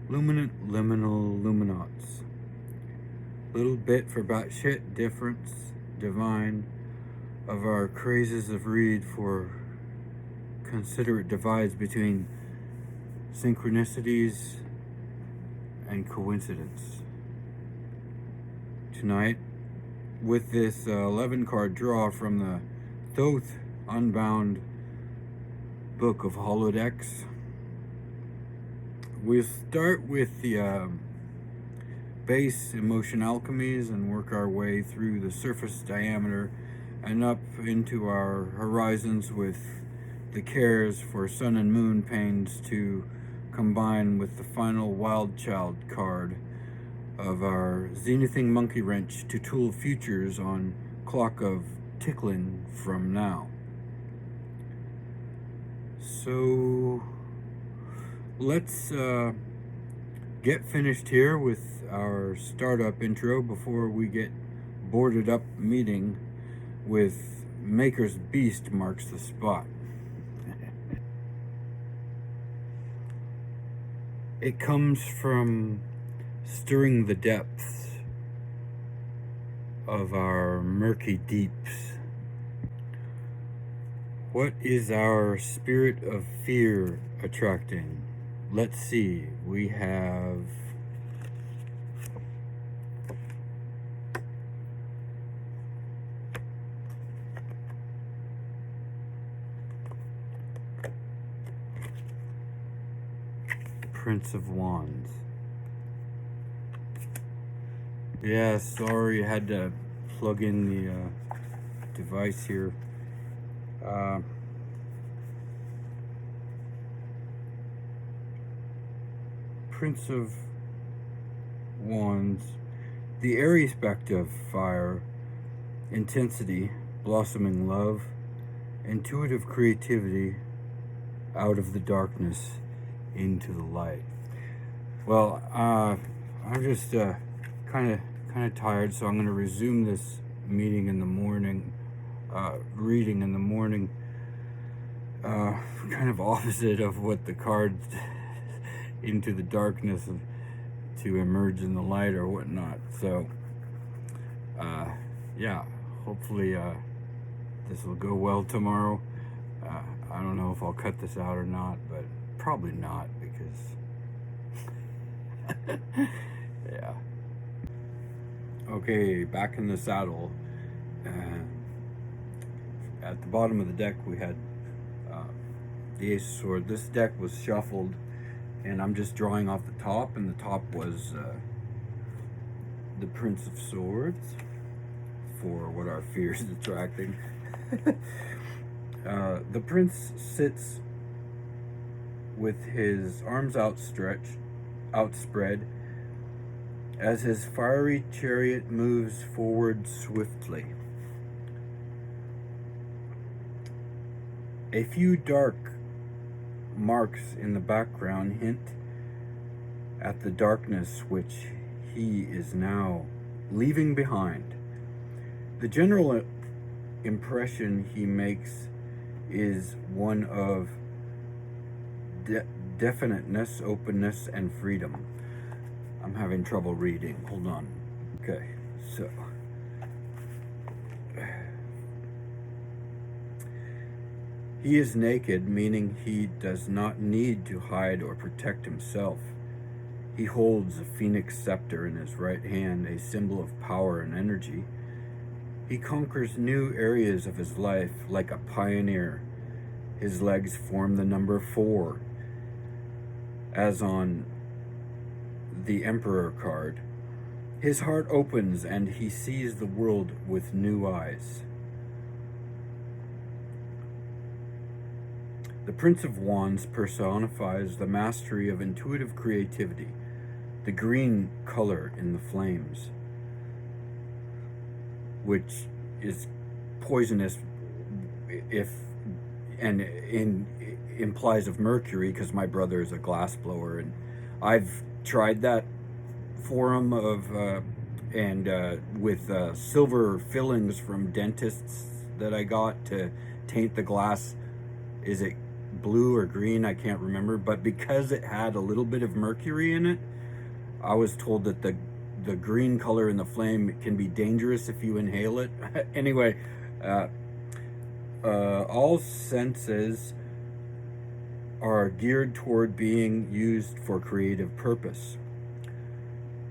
Liminal luminaughts. Little bit for batshit difference, divine, of our crazes of read for considerate divides between synchronicities and coincidence. Tonight, with this 11 card draw from the Thoth Unbound book of holodecks, we'll start with the base Emotionalchemies and work our way through the surface diameter and up into our horizons with the cares for sun and moon pains to combine with the final wild child card of our zenithing monkey wrench to tool futures on clock of tickling from now. So let's get finished here with our startup intro before we get boarded up meeting with Maker's Beast marks the spot. It comes from stirring the depths of our murky deeps. What is our spirit of fear attracting? Let's see, we have Prince of Wands. Yeah, sorry, I had to plug in the device here. Prince of Wands, the airy aspect of fire, intensity, blossoming love, intuitive creativity, out of the darkness into the light. Well, I'm just kind of tired, so I'm going to resume this meeting in the morning, reading in the morning, kind of opposite of what the cards into the darkness to emerge in the light or whatnot. So yeah, hopefully this will go well tomorrow. I don't know if I'll cut this out or not, but probably not, because yeah. Okay, back in the saddle. At the bottom of the deck we had the Ace of Swords. This deck was shuffled and I'm just drawing off the top, and the top was the Prince of Swords for what our fear is attracting. The Prince sits with his arms outspread, as his fiery chariot moves forward swiftly. A few dark marks in the background hint at the darkness which he is now leaving behind. The general impression he makes is one of definiteness, openness, and freedom. I'm having trouble reading. Hold on. Okay, so he is naked, meaning he does not need to hide or protect himself. He holds a phoenix scepter in his right hand, a symbol of power and energy. He conquers new areas of his life like a pioneer. His legs form the number 4, as on the Emperor card. His heart opens and he sees the world with new eyes. The Prince of Wands personifies the mastery of intuitive creativity, the green color in the flames, which is poisonous implies of Mercury, because my brother is a glass blower, and I've tried that form of with silver fillings from dentists that I got to taint the glass. Is it blue or green, I can't remember, but because it had a little bit of mercury in it, I was told that the green color in the flame can be dangerous if you inhale it. Anyway, all senses are geared toward being used for creative purpose.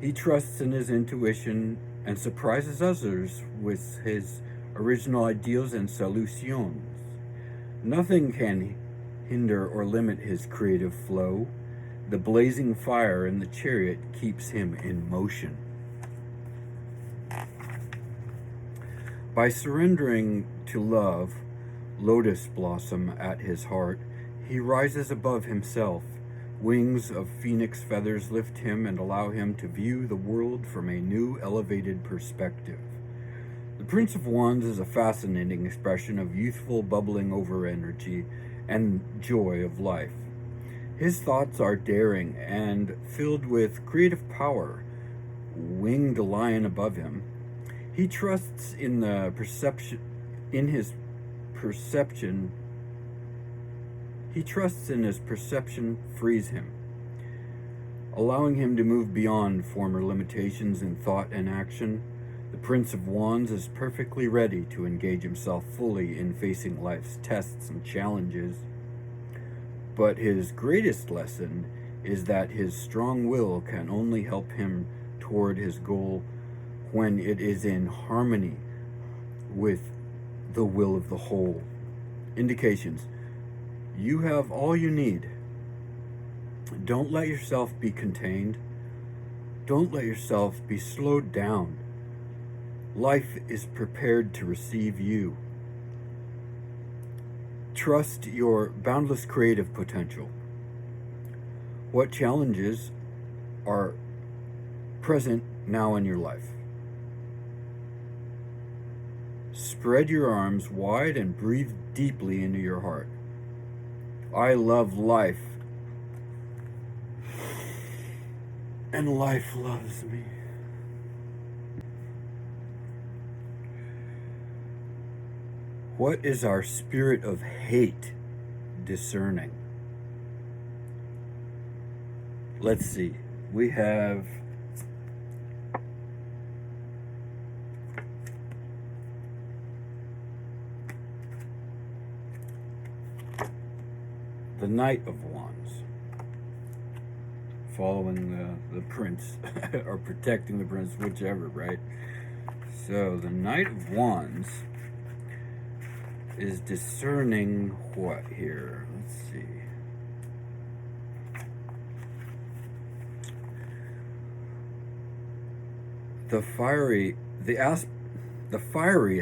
He trusts in his intuition and surprises others with his original ideas and solutions. Nothing can hinder or limit his creative flow. The blazing fire in the chariot keeps him in motion. By surrendering to love, lotus blossom at his heart, he rises above himself. Wings of phoenix feathers lift him and allow him to view the world from a new, elevated perspective. The Prince of Wands is a fascinating expression of youthful, bubbling over energy and joy of life. His thoughts are daring and filled with creative power. Winged lion above him, he trusts in the perception, in his perception. He trusts in his perception frees him, allowing him to move beyond former limitations in thought and action. The Prince of Wands is perfectly ready to engage himself fully in facing life's tests and challenges. But his greatest lesson is that his strong will can only help him toward his goal when it is in harmony with the will of the whole. Indications: you have all you need. Don't let yourself be contained. Don't let yourself be slowed down. Life is prepared to receive you. Trust your boundless creative potential. What challenges are present now in your life? Spread your arms wide and breathe deeply into your heart. I love life, and life loves me. What is our spirit of hate discerning? Let's see. We have the Knight of Wands, following the prince, or protecting the prince, whichever, right? So the Knight of Wands is discerning what here? Let's see. The fiery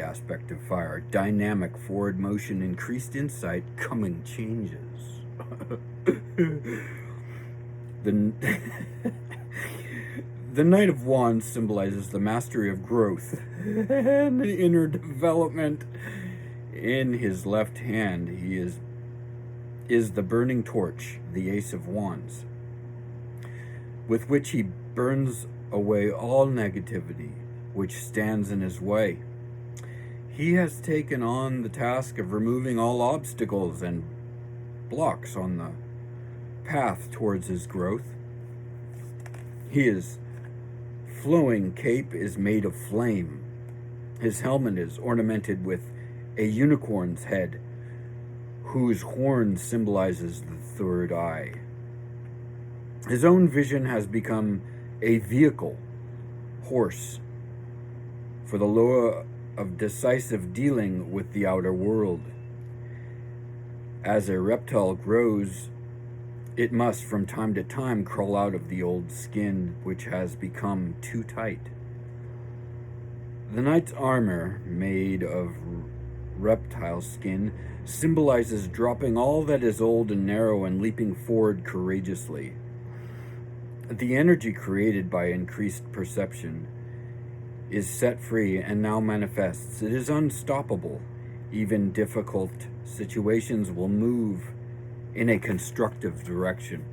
aspect of fire, dynamic forward motion, increased insight, coming changes. The Knight of Wands symbolizes the mastery of growth and the inner development. In his left hand, he is the burning torch, the Ace of Wands, with which he burns away all negativity which stands in his way. He has taken on the task of removing all obstacles and blocks on the path towards his growth. His flowing cape is made of flame. His helmet is ornamented with a unicorn's head, whose horn symbolizes the third eye. His own vision has become a vehicle, horse, for the lure of decisive dealing with the outer world. As a reptile grows, it must from time to time crawl out of the old skin, which has become too tight. The knight's armor, made of reptile skin, symbolizes dropping all that is old and narrow and leaping forward courageously. The energy created by increased perception is set free and now manifests. It is unstoppable. Even difficult situations will move in a constructive direction.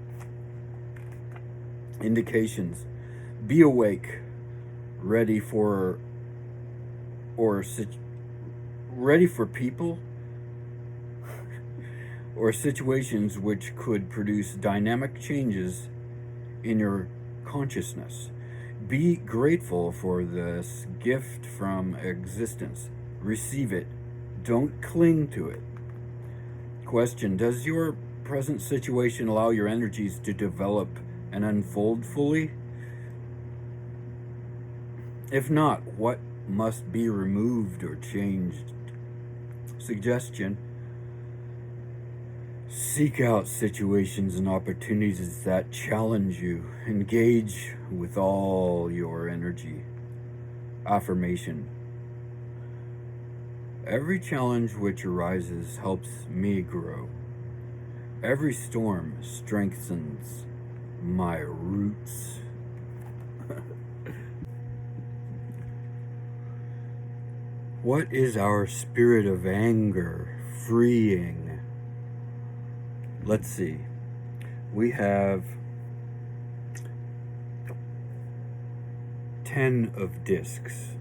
Indications: be awake, ready for people or situations which could produce dynamic changes in your consciousness. Be grateful for this gift from existence. Receive it. Don't cling to it. Question: does your present situation allow your energies to develop and unfold fully? If not, what must be removed or changed? Suggestion: seek out situations and opportunities that challenge you. Engage with all your energy. Affirmation: every challenge which arises helps me grow. Every storm strengthens my roots. What is our spirit of anger freeing? Let's see. We have 10 of discs.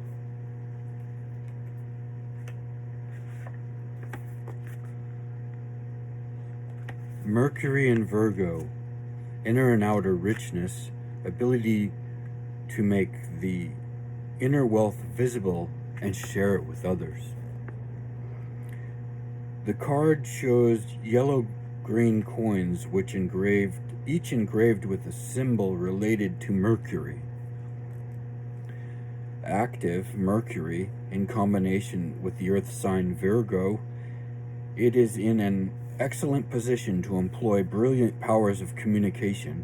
Mercury in Virgo, inner and outer richness, ability to make the inner wealth visible and share it with others. The card shows yellow-green coins, each engraved with a symbol related to Mercury. Active Mercury, in combination with the earth sign Virgo, it is in an excellent position to employ brilliant powers of communication.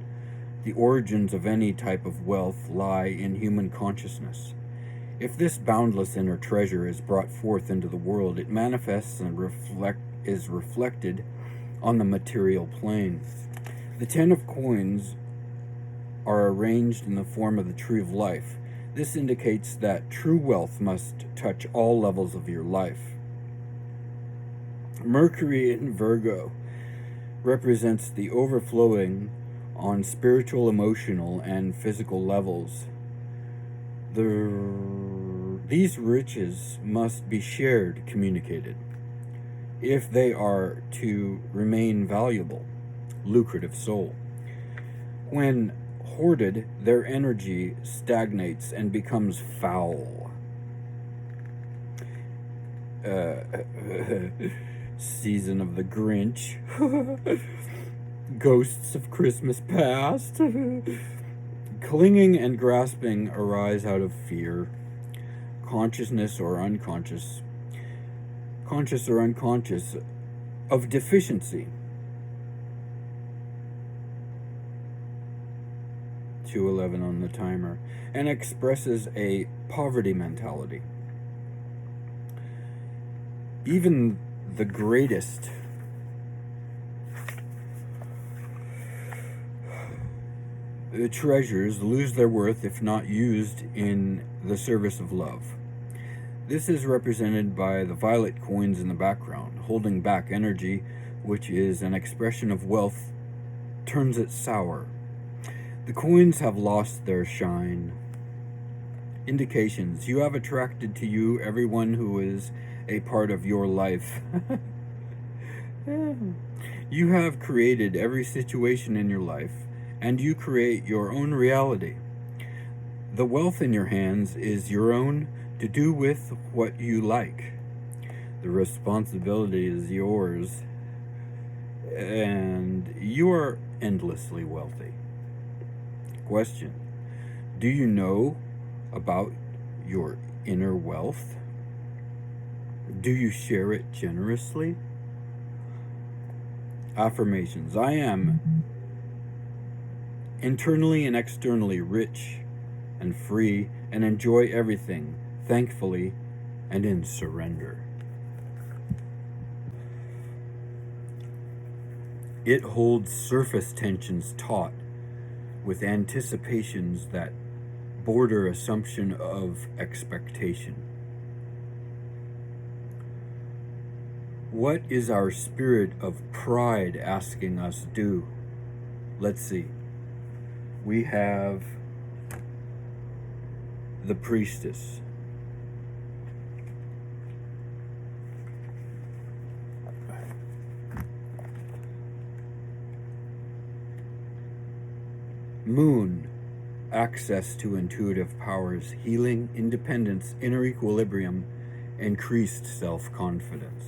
The origins of any type of wealth lie in human consciousness. If this boundless inner treasure is brought forth into the world, it manifests and is reflected on the material plane. The 10 of coins are arranged in the form of the tree of life. This indicates that true wealth must touch all levels of your life. Mercury in Virgo represents the overflowing on spiritual, emotional, and physical levels. These riches must be shared, communicated, if they are to remain valuable, lucrative soul. When hoarded, their energy stagnates and becomes foul. Season of the Grinch. Ghosts of Christmas past. Clinging and grasping arise out of fear, conscious or unconscious, of deficiency. 211 on the timer, and expresses a poverty mentality. Even the greatest treasures lose their worth if not used in the service of love. This is represented by the violet coins in the background. Holding back energy, which is an expression of wealth, turns it sour. The coins have lost their shine. Indications: you have attracted to you everyone who is a part of your life. You have created every situation in your life, and you create your own reality. The wealth in your hands is your own to do with what you like. The responsibility is yours, and you are endlessly wealthy. Question: do you know about your inner wealth? Do you share it generously? Affirmations: I am internally and externally rich and free, and enjoy everything thankfully and in surrender. It holds surface tensions taut with anticipations that border assumption of expectation. What is our spirit of pride asking us do? Let's see. We have the priestess. Moon, access to intuitive powers, healing, independence, inner equilibrium, increased self-confidence.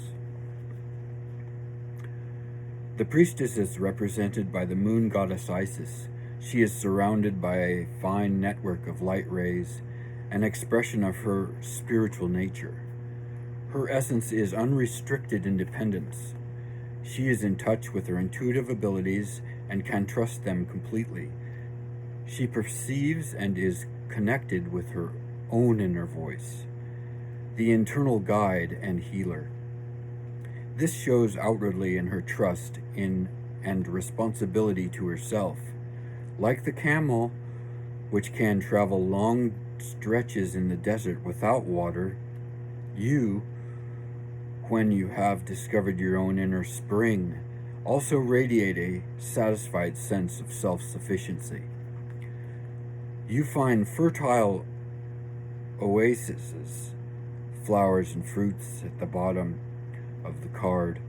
The priestess is represented by the moon goddess Isis. She is surrounded by a fine network of light rays, an expression of her spiritual nature. Her essence is unrestricted independence. She is in touch with her intuitive abilities and can trust them completely. She perceives and is connected with her own inner voice, the internal guide and healer. This shows outwardly in her trust in and responsibility to herself. Like the camel, which can travel long stretches in the desert without water, you, when you have discovered your own inner spring, also radiate a satisfied sense of self-sufficiency. You find fertile oases, flowers and fruits at the bottom of the card,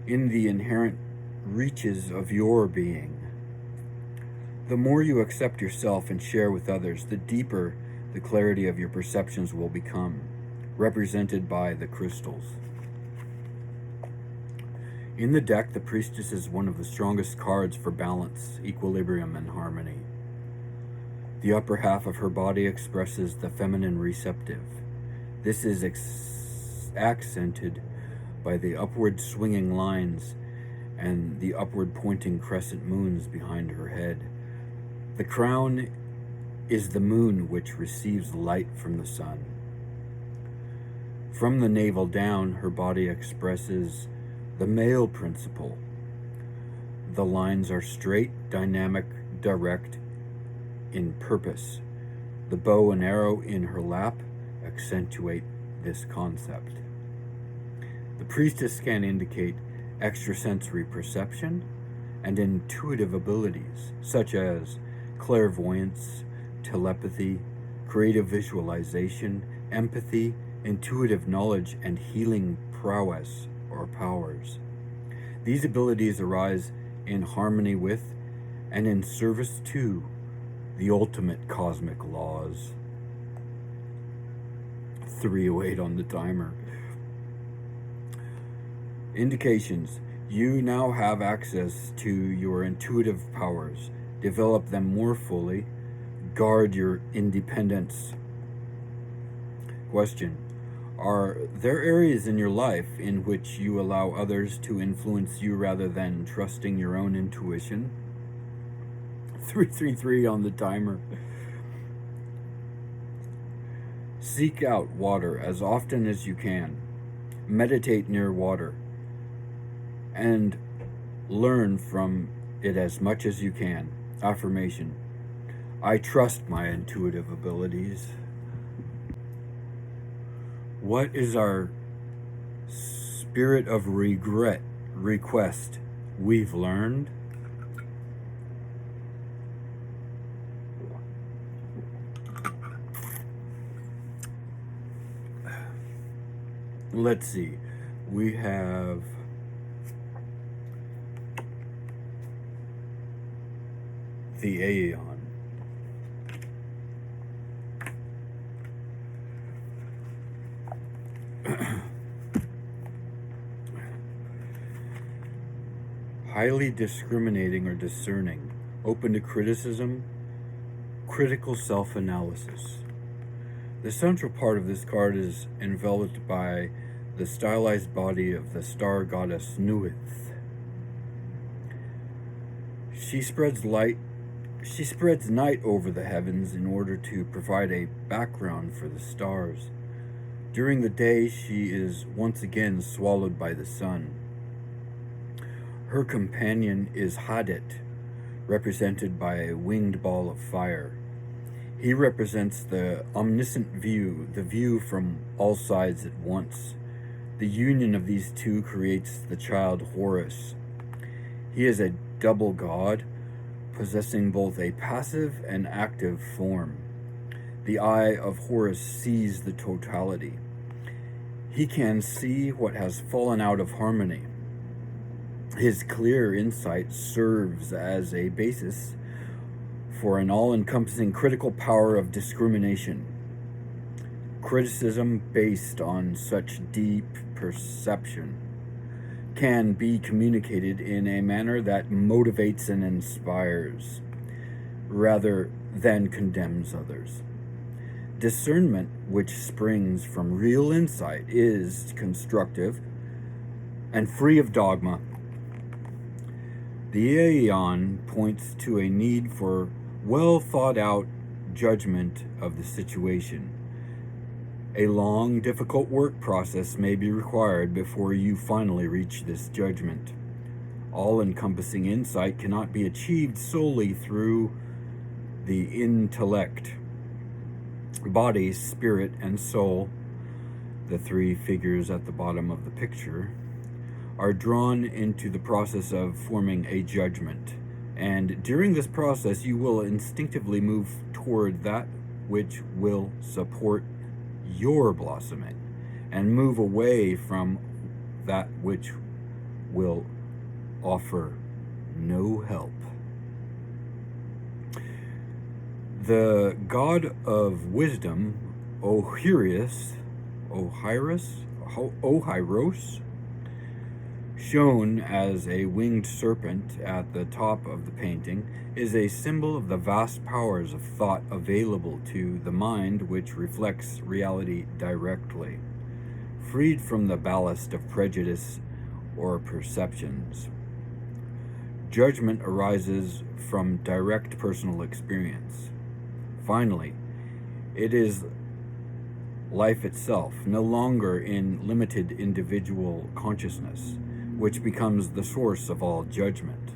in the inherent reaches of your being. The more you accept yourself and share with others, the deeper the clarity of your perceptions will become, represented by the crystals. In the deck, the priestess is one of the strongest cards for balance, equilibrium, and harmony. The upper half of her body expresses the feminine receptive. This is accented by the upward swinging lines and the upward pointing crescent moons behind her head. The crown is the moon, which receives light from the sun. From the navel down, her body expresses the male principle. The lines are straight, dynamic, direct in purpose. The bow and arrow in her lap accentuate this concept. The priestess can indicate extrasensory perception and intuitive abilities, such as clairvoyance, telepathy, creative visualization, empathy, intuitive knowledge, and healing prowess or powers. These abilities arise in harmony with and in service to the ultimate cosmic laws. 308 on the timer. Indications. You now have access to your intuitive powers. Develop them more fully. Guard your independence. Question. Are there areas in your life in which you allow others to influence you rather than trusting your own intuition? 333 on the timer. Seek out water as often as you can. Meditate near water and learn from it as much as you can. Affirmation. I trust my intuitive abilities. What is our spirit of regret request we've learned? Let's see. We have the Aeon. Highly discriminating or discerning, open to criticism, critical self-analysis. The central part of this card is enveloped by the stylized body of the star goddess Nuith. She spreads night over the heavens in order to provide a background for the stars. During the day, she is once again swallowed by the sun. Her companion is Hadit, represented by a winged ball of fire. He represents the omniscient view, the view from all sides at once. The union of these two creates the child Horus. He is a double god, possessing both a passive and active form. The eye of Horus sees the totality. He can see what has fallen out of harmony. His clear insight serves as a basis for an all-encompassing critical power of discrimination. Criticism based on such deep perception can be communicated in a manner that motivates and inspires, rather than condemns others. Discernment, which springs from real insight, is constructive and free of dogma. The Aeon points to a need for well thought out judgment of the situation. A long, difficult work process may be required before you finally reach this judgment. All-encompassing insight cannot be achieved solely through the intellect. Body, spirit, and soul, the three figures at the bottom of the picture, are drawn into the process of forming a judgment. And during this process, you will instinctively move toward that which will support your blossoming, and move away from that which will offer no help. The god of wisdom, Ohyros, shown as a winged serpent at the top of the painting, is a symbol of the vast powers of thought available to the mind, which reflects reality directly, freed from the ballast of prejudice or perceptions. Judgment arises from direct personal experience. Finally, it is life itself, no longer in limited individual consciousness, which becomes the source of all judgment.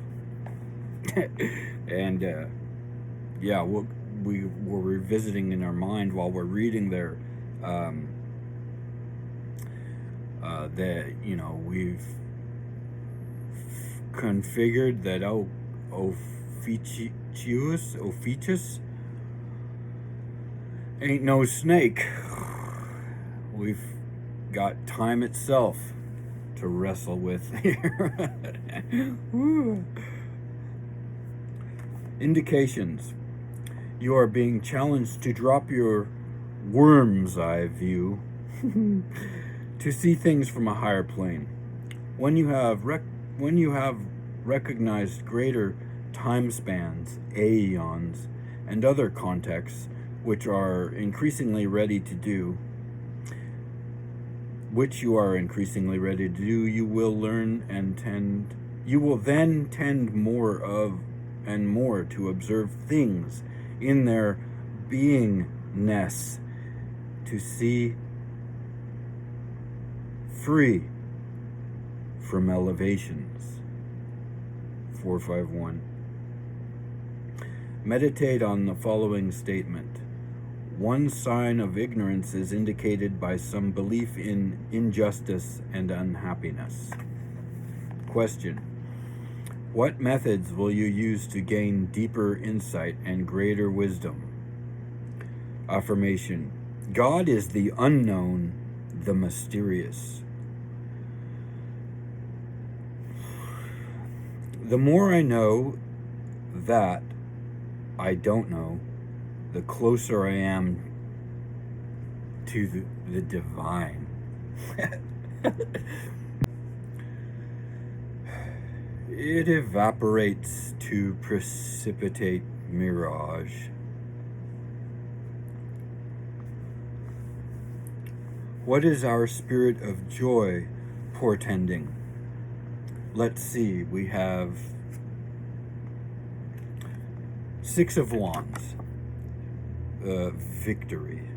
And we were revisiting in our mind while we're reading there that we've configured that Ophiuchus ain't no snake. We've got time itself to wrestle with here. Indications. You are being challenged to drop your worm's eye view to see things from a higher plane. When you have recognized greater time spans, aeons, and other contexts, which you are increasingly ready to do, you will learn and you will then tend more to observe things in their beingness, to see free from elevations. 451. Meditate on the following statement. One sign of ignorance is indicated by some belief in injustice and unhappiness. Question. What methods will you use to gain deeper insight and greater wisdom? Affirmation. God is the unknown, the mysterious. The more I know that I don't know, the closer I am to the divine. It evaporates to precipitate mirage. What is our spirit of joy portending? Let's see, we have Six of Wands. Victory.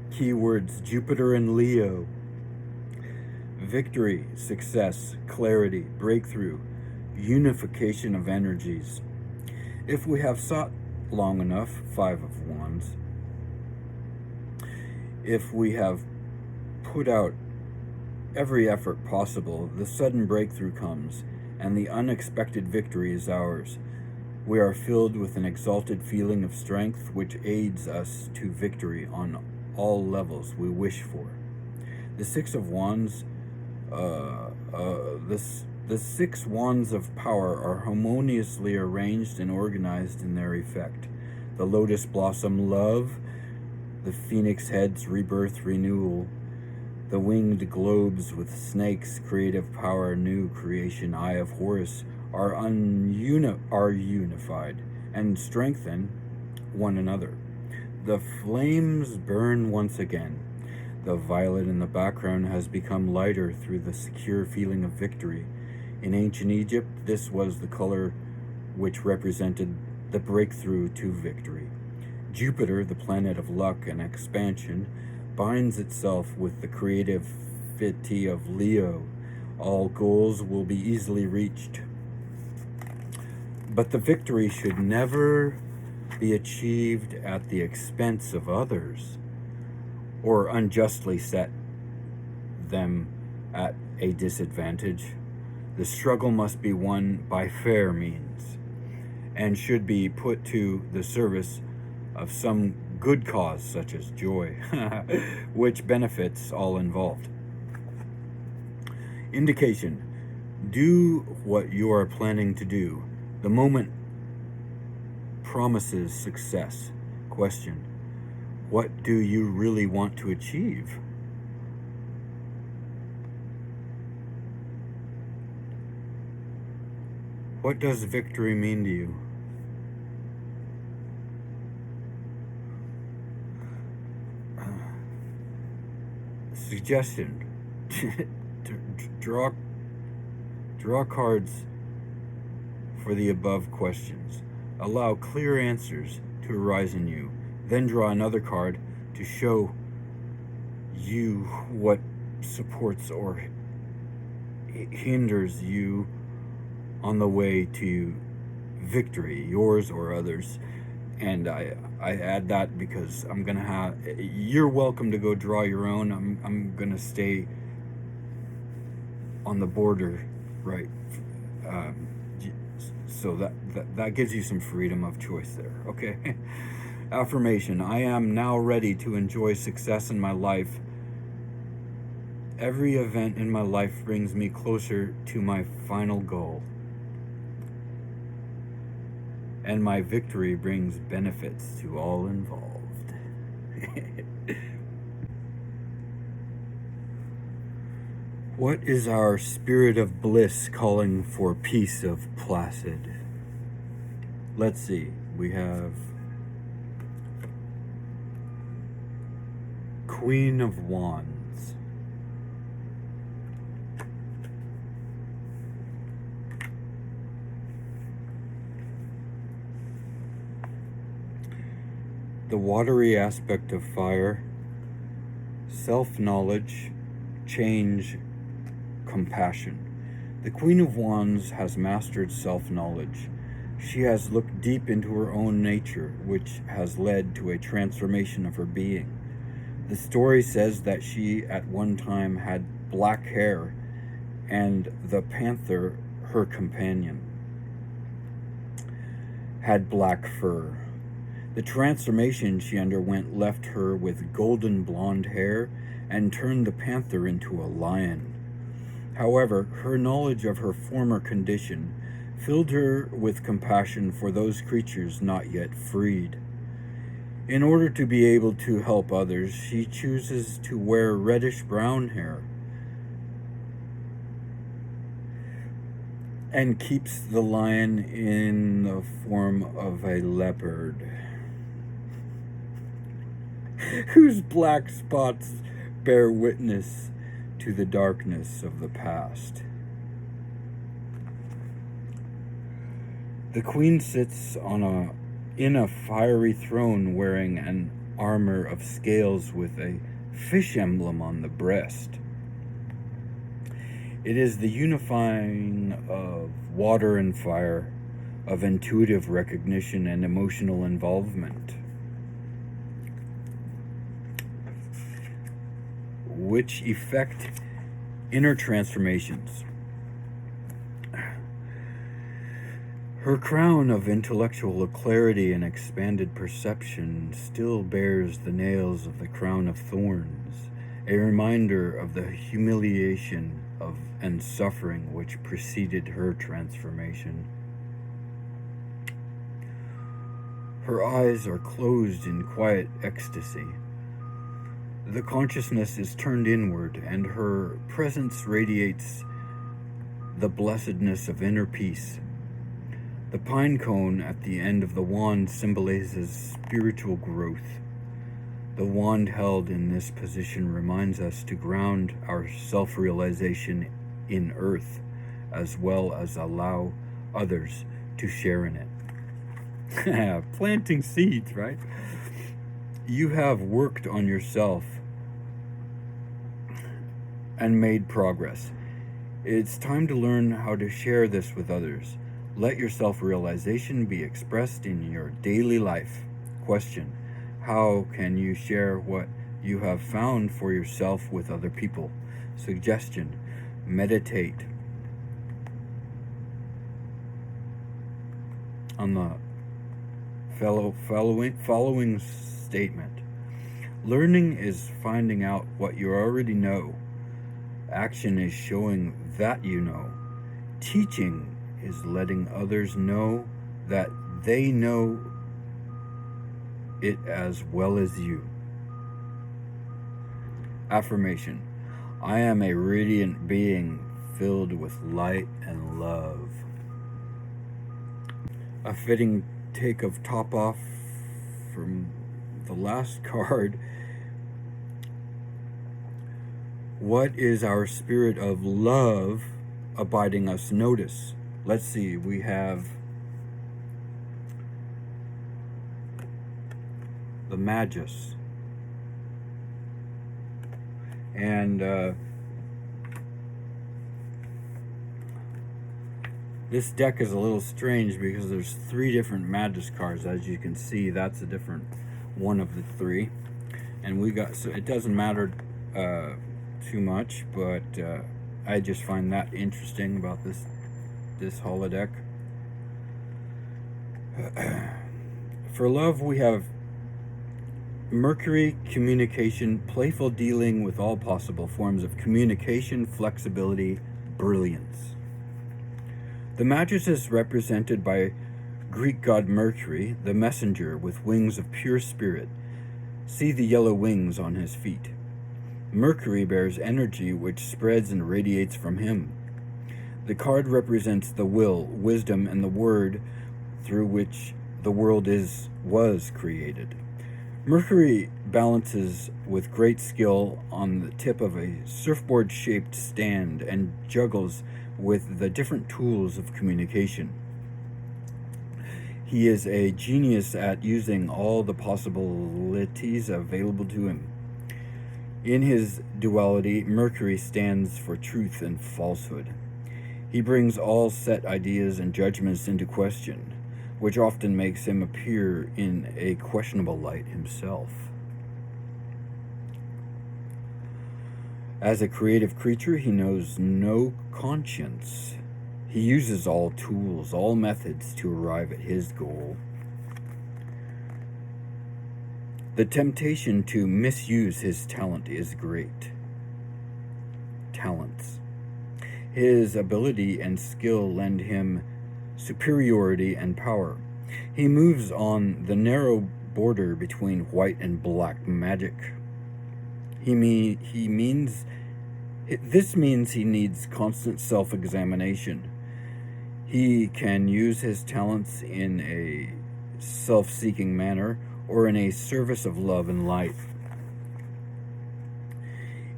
Keywords: Jupiter and Leo. Victory, success, clarity, breakthrough, unification of energies. If we have sought long enough, Five of Wands. If we have put out every effort possible, the sudden breakthrough comes, and the unexpected victory is ours. We are filled with an exalted feeling of strength, which aids us to victory on all levels we wish for. The Six of Wands, the six wands of power are harmoniously arranged and organized in their effect. The lotus blossom, love, the phoenix heads, rebirth, renewal, the winged globes with snakes, creative power, new creation, eye of Horus, are unified and strengthen one another. The flames burn once again. The violet in the background has become lighter through the secure feeling of victory. In ancient Egypt, this was the color which represented the breakthrough to victory. Jupiter, the planet of luck and expansion, binds itself with the creativity of Leo. All goals will be easily reached. But the victory should never be achieved at the expense of others, or unjustly set them at a disadvantage. The struggle must be won by fair means, and should be put to the service of some good cause, such as joy, which benefits all involved. Indication: do what you are planning to do. The moment promises success. Question: what do you really want to achieve? What does victory mean to you? Suggestion: draw cards for the above questions. Allow clear answers to arise in you. Then draw another card to show you what supports or hinders you on the way to victory, yours or others. And I add that because I'm gonna have, you're welcome to go draw your own. I'm gonna stay on the border, right? So that gives you some freedom of choice there, okay? Affirmation: I am now ready to enjoy success in my life. Every event in my life brings me closer to my final goal, and my victory brings benefits to all involved. What is our spirit of bliss calling for peace of placid? Let's see. We have Queen of Wands. The watery aspect of fire, self-knowledge, change, compassion. The Queen of Wands has mastered self-knowledge. She has looked deep into her own nature, which has led to a transformation of her being. The story says that she at one time had black hair, and the panther, her companion, had black fur. The transformation she underwent left her with golden blonde hair and turned the panther into a lion. However, her knowledge of her former condition filled her with compassion for those creatures not yet freed. In order to be able to help others, she chooses to wear reddish-brown hair and keeps the lion in the form of a leopard, whose black spots bear witness to the darkness of the past. The queen sits in a fiery throne wearing an armor of scales with a fish emblem on the breast. It is the unifying of water and fire, of intuitive recognition and emotional involvement, which effect inner transformations. Her crown of intellectual clarity and expanded perception still bears the nails of the crown of thorns, a reminder of the humiliation and suffering which preceded her transformation. Her eyes are closed in quiet ecstasy. The consciousness is turned inward, and her presence radiates the blessedness of inner peace. The pine cone at the end of the wand symbolizes spiritual growth. The wand held in this position reminds us to ground our self-realization in earth, as well as allow others to share in it. Planting seeds, right? You have worked on yourself and made progress. It's time to learn how to share this with others. Let your self-realization be expressed in your daily life. Question: how can you share what you have found for yourself with other people? Suggestion: meditate on the following statement. Learning is finding out what you already know. Action is showing that you know. Teaching is letting others know that they know it as well as you. Affirmation: I am a radiant being filled with light and love. A fitting take of top off from the last card. What is our spirit of love abiding us notice? Let's see, we have the Magus. And this deck is a little strange because there's 3 different Magus cards. As you can see, that's a different one of the 3. And we got, so it doesn't matter too much, but I just find that interesting about this holodeck. For love, we have Mercury, communication, playful dealing with all possible forms of communication, flexibility, brilliance. The Magus is represented by Greek god Mercury, the messenger with wings of pure spirit. See the yellow wings on his feet. Mercury bears energy which spreads and radiates from him. The card represents the will, wisdom, and the word through which the world was created. Mercury balances with great skill on the tip of a surfboard-shaped stand and juggles with the different tools of communication. He is a genius at using all the possibilities available to him. In his duality, Mercury stands for truth and falsehood. He brings all set ideas and judgments into question, which often makes him appear in a questionable light himself. As a creative creature, he knows no conscience. He uses all tools, all methods to arrive at his goal. The temptation to misuse his talent is great. Talents. His ability and skill lend him superiority and power. He moves on the narrow border between white and black magic. This means he needs constant self-examination. He can use his talents in a self-seeking manner or in a service of love and light.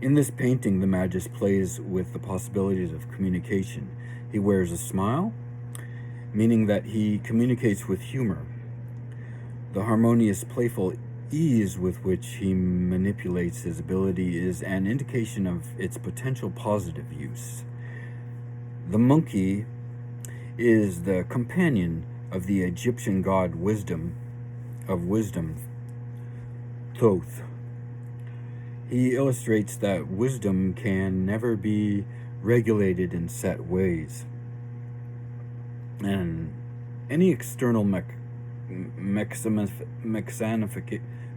In this painting, the Magus plays with the possibilities of communication. He wears a smile, meaning that he communicates with humor. The harmonious, playful ease with which he manipulates his ability is an indication of its potential positive use. The monkey is the companion of the Egyptian god wisdom, Thoth. He illustrates that wisdom can never be regulated in set ways, and any external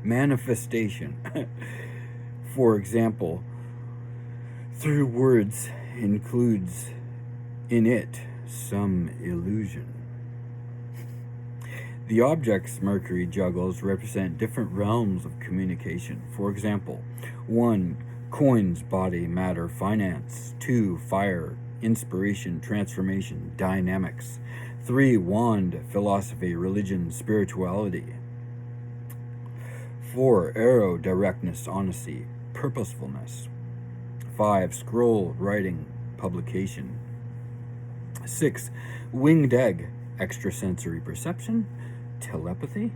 manifestation, for example, through words includes in it some illusion. The objects Mercury juggles represent different realms of communication. For example, 1. Coins, body, matter, finance. 2. Fire, inspiration, transformation, dynamics. 3. Wand, philosophy, religion, spirituality. 4. Arrow, directness, honesty, purposefulness. 5. Scroll, writing, publication. 6. Winged egg, extrasensory perception, telepathy.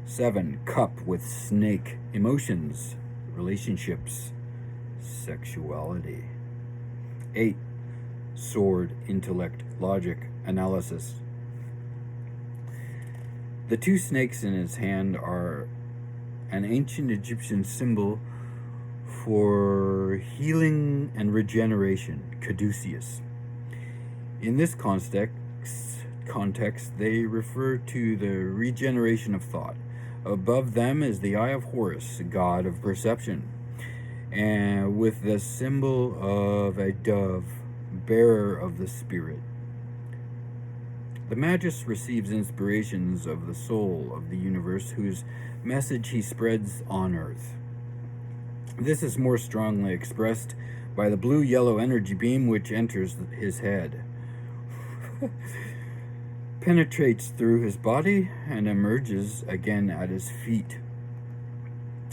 7. Cup with snake, emotions, relationships, sexuality. 8. Sword, intellect, logic, analysis. The 2 snakes in his hand are an ancient Egyptian symbol for healing and regeneration, caduceus. In this context, they refer to the regeneration of thought. Above them is the Eye of Horus, god of perception, and with the symbol of a dove, bearer of the spirit. The Magus receives inspirations of the soul of the universe, whose message he spreads on Earth. This is more strongly expressed by the blue-yellow energy beam which enters his head, penetrates through his body, and emerges again at his feet.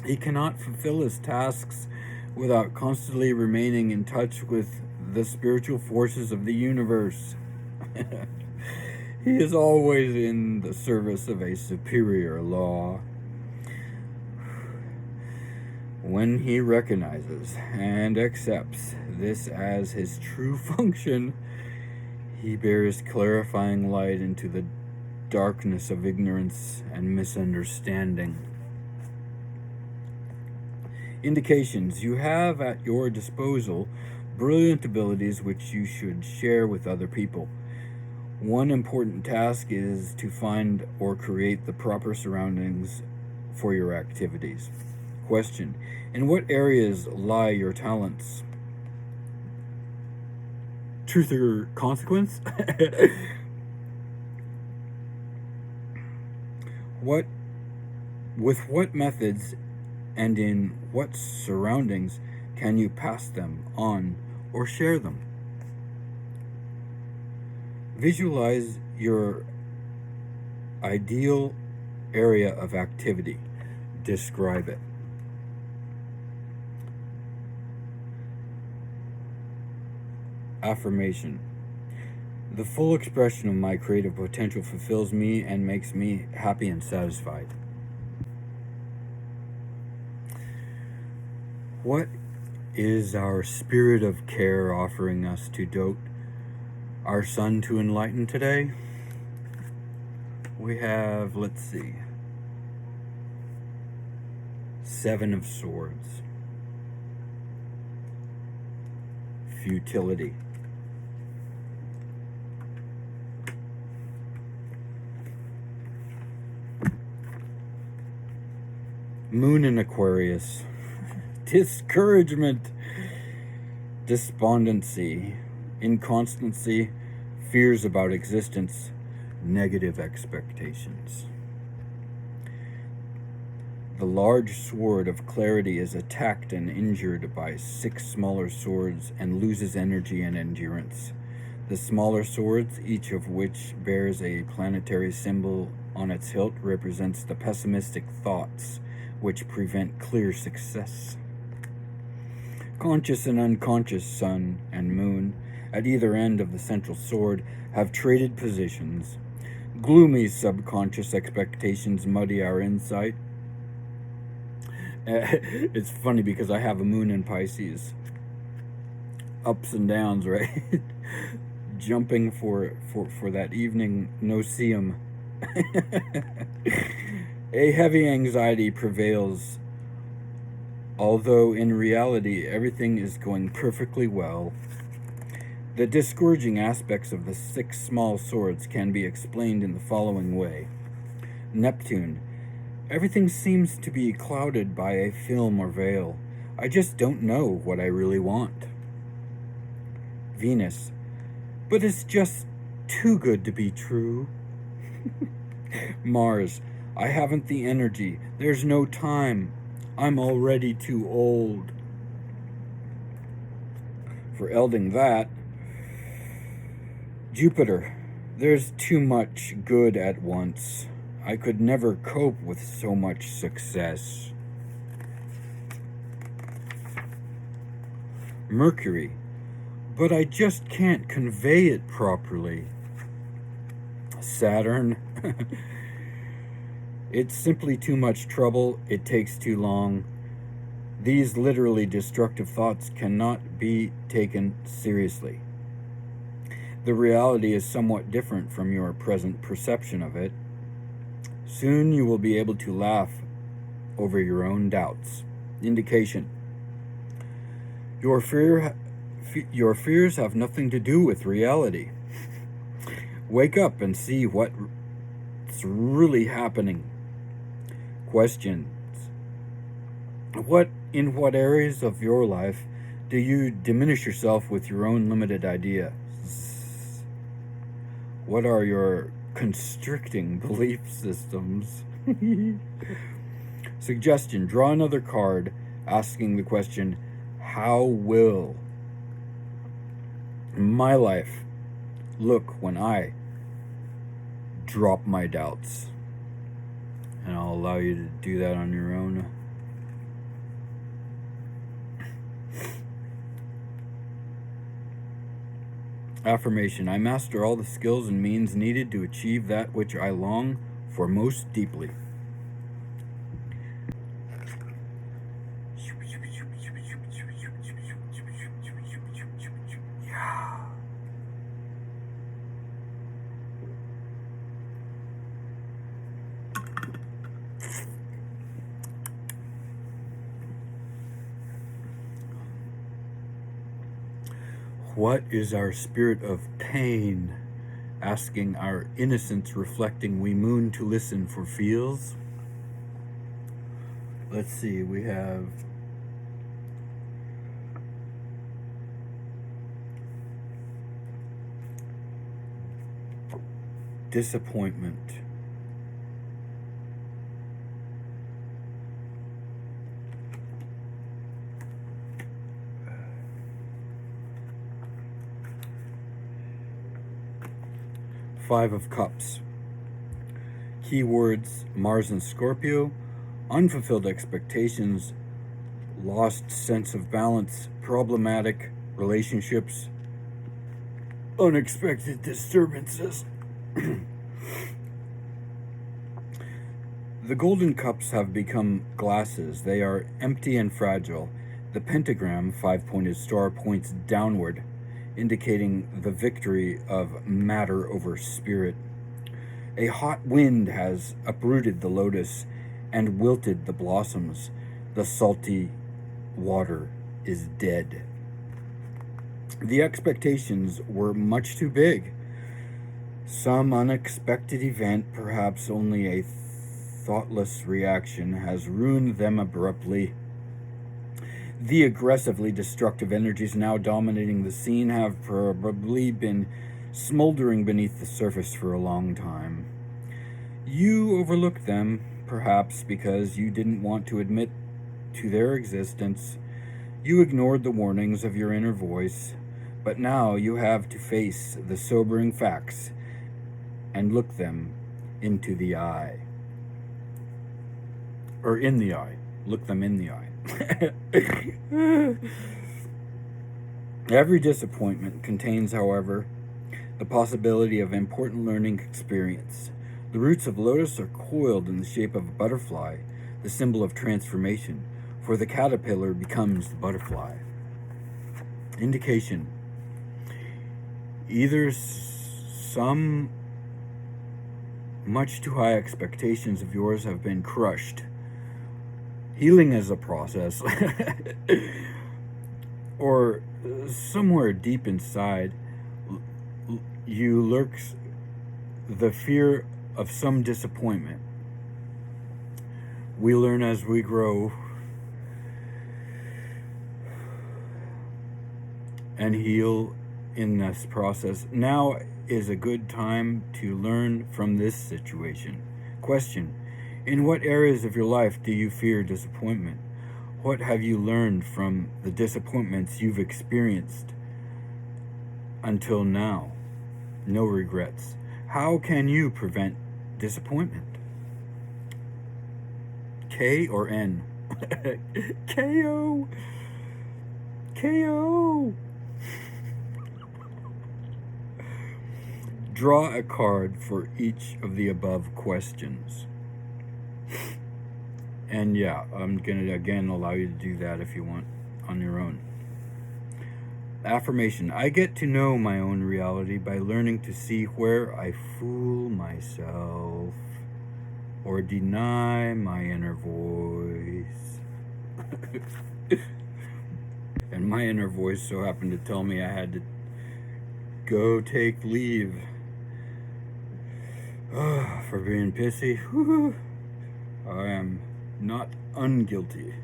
He cannot fulfill his tasks without constantly remaining in touch with the spiritual forces of the universe. He is always in the service of a superior law. When he recognizes and accepts this as his true function, he bears clarifying light into the darkness of ignorance and misunderstanding. Indications: you have at your disposal brilliant abilities which you should share with other people. One important task is to find or create the proper surroundings for your activities. Question: in what areas lie your talents? Truth or consequence? With what methods and in what surroundings can you pass them on or share them? Visualize your ideal area of activity. Describe it. Affirmation: the full expression of my creative potential fulfills me and makes me happy and satisfied. What is our spirit of care offering us to dote our sun to enlighten today? We have, let's see, 7 of Swords. Futility. Moon in Aquarius. Discouragement, despondency, inconstancy, fears about existence, negative expectations. The large sword of clarity is attacked and injured by 6 smaller swords and loses energy and endurance. The smaller swords, each of which bears a planetary symbol on its hilt, represents the pessimistic thoughts which prevent clear success. Conscious and unconscious sun and moon, at either end of the central sword, have traded positions. Gloomy subconscious expectations muddy our insight. It's funny because I have a moon in Pisces. Ups and downs, right? Jumping for that evening no-see-um. A heavy anxiety prevails, although in reality everything is going perfectly well. The discouraging aspects of the 6 small swords can be explained in the following way. Neptune. Everything seems to be clouded by a film or veil. I just don't know what I really want. Venus, but it's just too good to be true. Mars, I haven't the energy. There's no time. I'm already too old. For elding that, Jupiter, there's too much good at once. I could never cope with so much success. Mercury, but I just can't convey it properly. Saturn, it's simply too much trouble. It takes too long. These literally destructive thoughts cannot be taken seriously. The reality is somewhat different from your present perception of it. Soon you will be able to laugh over your own doubts. Indication. Your fears have nothing to do with reality. Wake up and see what's really happening. Questions. In what areas of your life do you diminish yourself with your own limited ideas? What are your constricting belief systems? Suggestion. Draw another card asking the question, how will my life look when I drop my doubts? And I'll allow you to do that on your own. Affirmation. I master all the skills and means needed to achieve that which I long for most deeply. What is our spirit of pain? Asking our innocence reflecting we moon to listen for feels. Let's see, we have disappointment. Five of Cups. Keywords: Mars and Scorpio, unfulfilled expectations, lost sense of balance, problematic relationships, unexpected disturbances. The golden cups have become glasses. They are empty and fragile. The pentagram, 5-pointed star, points downward, indicating the victory of matter over spirit. A hot wind has uprooted the lotus and wilted the blossoms. The salty water is dead. The expectations were much too big. Some unexpected event, perhaps only a thoughtless reaction, has ruined them abruptly. The aggressively destructive energies now dominating the scene have probably been smoldering beneath the surface for a long time. You overlooked them, perhaps because you didn't want to admit to their existence. You ignored the warnings of your inner voice, but now you have to face the sobering facts and look them into the eye. Or in the eye. Look them in the eye. Every disappointment contains, however, the possibility of important learning experience. The roots of lotus are coiled in the shape of a butterfly, the symbol of transformation, for the caterpillar becomes the butterfly. Indication. Either some much too high expectations of yours have been crushed. Healing is a process. Or somewhere deep inside, you lurks the fear of some disappointment. We learn as we grow. and heal in this process. Now is a good time to learn from this situation. Question: in what areas of your life do you fear disappointment? What have you learned from the disappointments you've experienced until now? No regrets. How can you prevent disappointment? K or N? KO! KO! Draw a card for each of the above questions. And yeah, I'm going to again allow you to do that if you want on your own. Affirmation: I get to know my own reality by learning to see where I fool myself or deny my inner voice. And my inner voice so happened to tell me I had to go take leave for being pissy. I am not unguilty.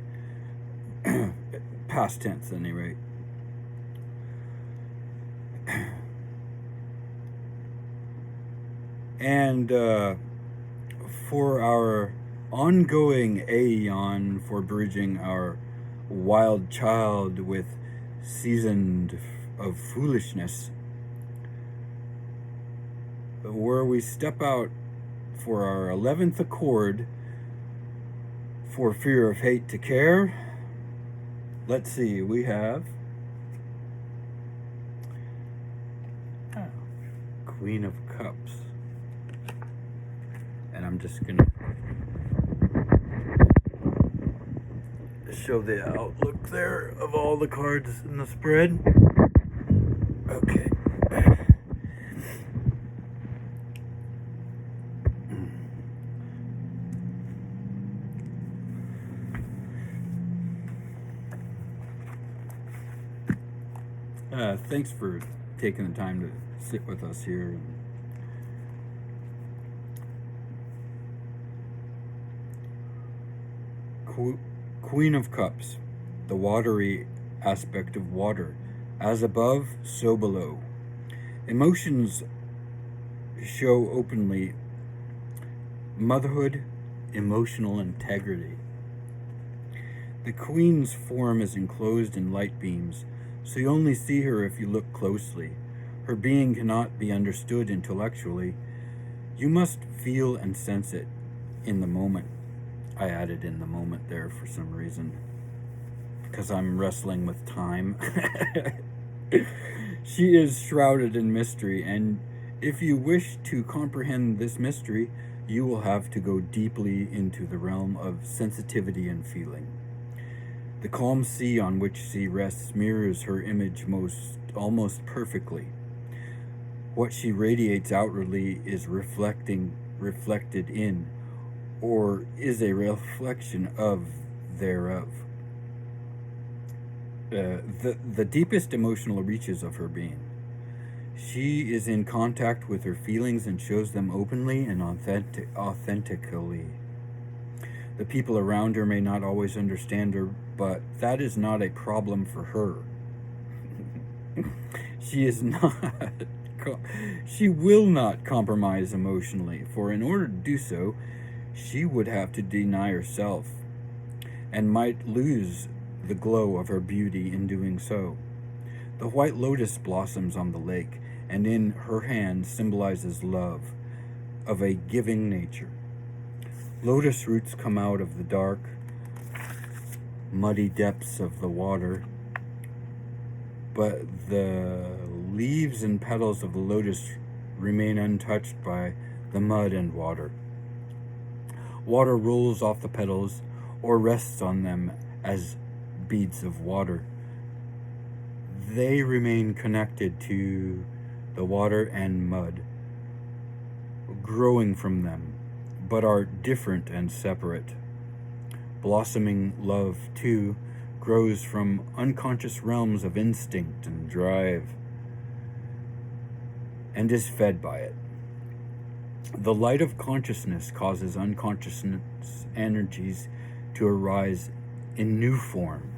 Past tense, anyway. And for our ongoing aeon for bridging our wild child with seasoned of foolishness, where we step out for our 11th accord for fear of hate to care. Let's see, we have Queen of Cups. And I'm just gonna show the outlook there of all the cards in the spread. Okay. Thanks for taking the time to sit with us here. Queen of Cups, the watery aspect of water. As above, so below. Emotions show openly motherhood, emotional integrity. The Queen's form is enclosed in light beams, so you only see her if you look closely. Her being cannot be understood intellectually. You must feel and sense it in the moment. I added in the moment there for some reason, because I'm wrestling with time. She is shrouded in mystery, and if you wish to comprehend this mystery, you will have to go deeply into the realm of sensitivity and feeling. The calm sea on which she rests mirrors her image almost perfectly. What she radiates outwardly is reflected in, or is a reflection of thereof. The deepest emotional reaches of her being. She is in contact with her feelings and shows them openly and authentically. The people around her may not always understand her, but that is not a problem for her. She will not compromise emotionally, for in order to do so, she would have to deny herself, and might lose the glow of her beauty in doing so. The white lotus blossoms on the lake, and in her hand symbolizes love, of a giving nature. Lotus roots come out of the dark, muddy depths of the water, but the leaves and petals of the lotus remain untouched by the mud and water. Water rolls off the petals or rests on them as beads of water. They remain connected to the water and mud, growing from them, but are different and separate. Blossoming love, too, grows from unconscious realms of instinct and drive, and is fed by it. The light of consciousness causes unconscious energies to arise in new form.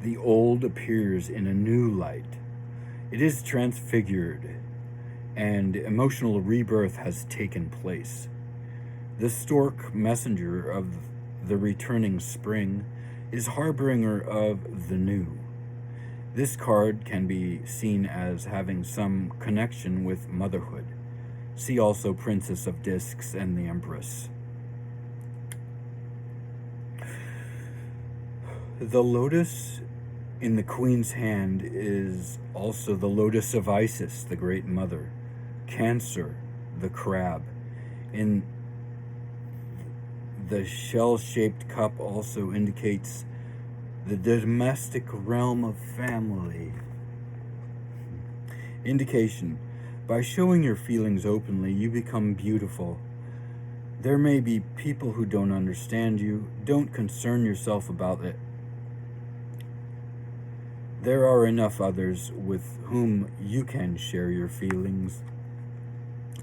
the old appears in a new light. It is transfigured, and emotional rebirth has taken place. The stork, messenger of the returning spring, is harbinger of the new. This card can be seen as having some connection with motherhood. See also Princess of Discs and the Empress. The lotus in the Queen's hand is also the lotus of Isis, the Great Mother. Cancer, the crab. In the shell-shaped cup also indicates the domestic realm of family. Indication: by showing your feelings openly, you become beautiful. There may be people who don't understand you. Don't concern yourself about it. There are enough others with whom you can share your feelings.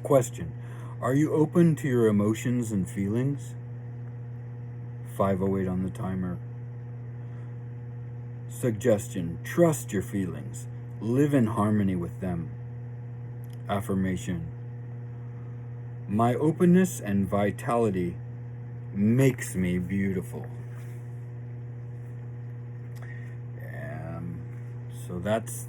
Question: are you open to your emotions and feelings? 5:08 on the timer. Suggestion: trust your feelings. Live in harmony with them. Affirmation: my openness and vitality makes me beautiful. So that's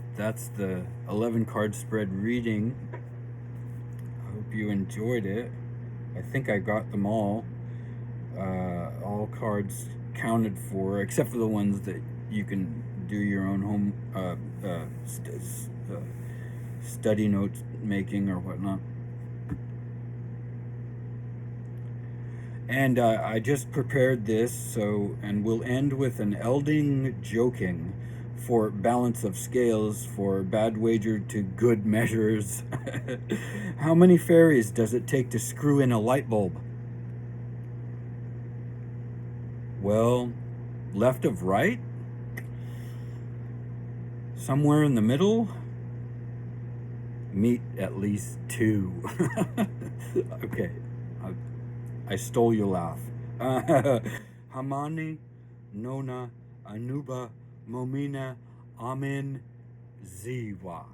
the 11 card spread reading. I hope you enjoyed it. I think I got them all. All cards counted for, except for the ones that you can do your own home study notes making or whatnot. And I just prepared this, and we'll end with an Elding joking for balance of scales, for bad wager to good measures. How many fairies does it take to screw in a light bulb? Well, left of right? Somewhere in the middle? Meet at least 2. Okay, I stole your laugh. Hamani, Nona, Anuba, Momina, Amin, Ziwa.